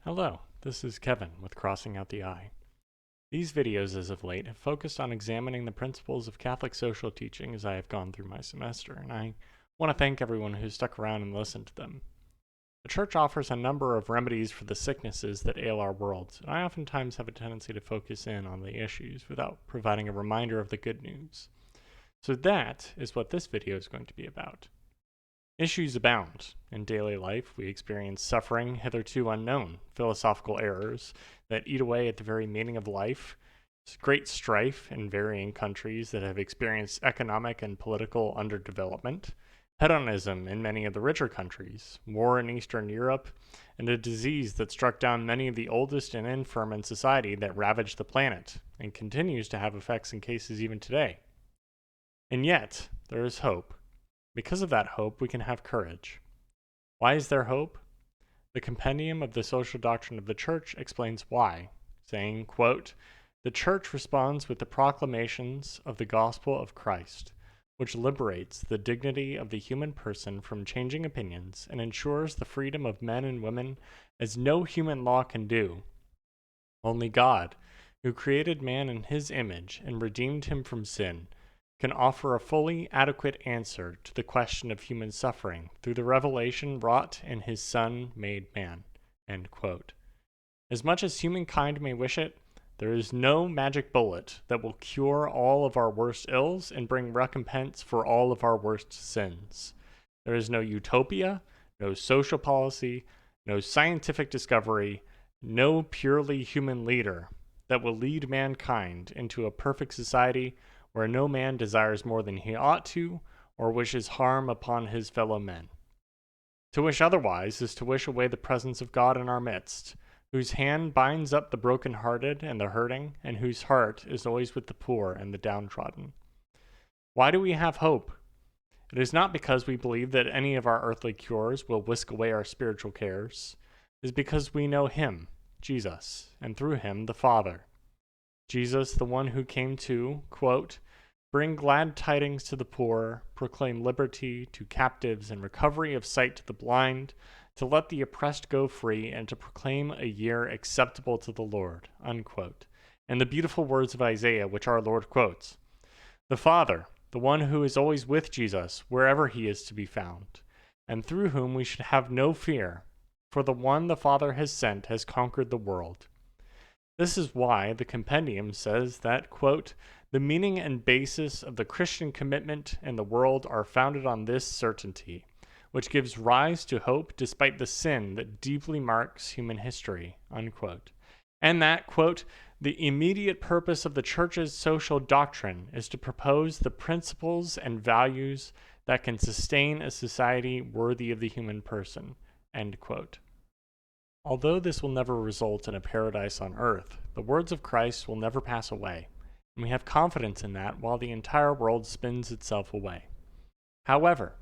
Hello, this is Kevin with Crossing Out the I. These videos as of late have focused on examining the principles of Catholic social teaching as I have gone through my semester, and I want to thank everyone who stuck around and listened to them. The Church offers a number of remedies for the sicknesses that ail our world, and I oftentimes have a tendency to focus in on the issues without providing a reminder of the good news. So that is what this video is going to be about. Issues abound. In daily life, we experience suffering hitherto unknown, philosophical errors that eat away at the very meaning of life, great strife in varying countries that have experienced economic and political underdevelopment, hedonism in many of the richer countries, war in Eastern Europe, and a disease that struck down many of the oldest and infirm in society that ravaged the planet and continues to have effects in cases even today. And yet, there is hope. Because of that hope, we can have courage. Why is there hope? The Compendium of the Social Doctrine of the Church explains why, saying, quote, "The Church responds with the proclamations of the gospel of Christ, which liberates the dignity of the human person from changing opinions and ensures the freedom of men and women as no human law can do. Only God, who created man in his image and redeemed him from sin, can offer a fully adequate answer to the question of human suffering through the revelation wrought in his Son made man." End quote. As much as humankind may wish it, there is no magic bullet that will cure all of our worst ills and bring recompense for all of our worst sins. There is no utopia, no social policy, no scientific discovery, no purely human leader that will lead mankind into a perfect society where no man desires more than he ought to, or wishes harm upon his fellow men. To wish otherwise is to wish away the presence of God in our midst, whose hand binds up the broken-hearted and the hurting, and whose heart is always with the poor and the downtrodden. Why do we have hope? It is not because we believe that any of our earthly cures will whisk away our spiritual cares. It is because we know him, Jesus, and through him the Father. Jesus, the one who came to, quote, "Bring glad tidings to the poor, proclaim liberty to captives and recovery of sight to the blind, to let the oppressed go free, and to proclaim a year acceptable to the Lord," unquote. And the beautiful words of Isaiah, which our Lord quotes. The Father, the one who is always with Jesus wherever he is to be found, and through whom we should have no fear, for the one the Father has sent has conquered the world. This is why the Compendium says that, quote, "The meaning and basis of the Christian commitment in the world are founded on this certainty, which gives rise to hope despite the sin that deeply marks human history," unquote. And that, quote, "The immediate purpose of the Church's social doctrine is to propose the principles and values that can sustain a society worthy of the human person," end quote. Although this will never result in a paradise on earth, the words of Christ will never pass away, and we have confidence in that while the entire world spins itself away. However,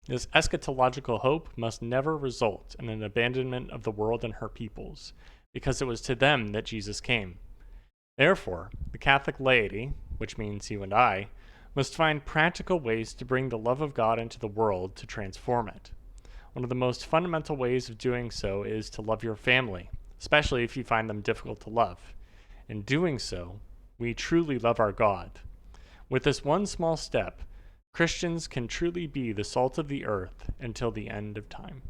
this eschatological hope must never result in an abandonment of the world and her peoples, because it was to them that Jesus came. Therefore, the Catholic laity, which means you and I, must find practical ways to bring the love of God into the world to transform it. One of the most fundamental ways of doing so is to love your family, especially if you find them difficult to love. In doing so, we truly love our God. With this one small step, Christians can truly be the salt of the earth until the end of time.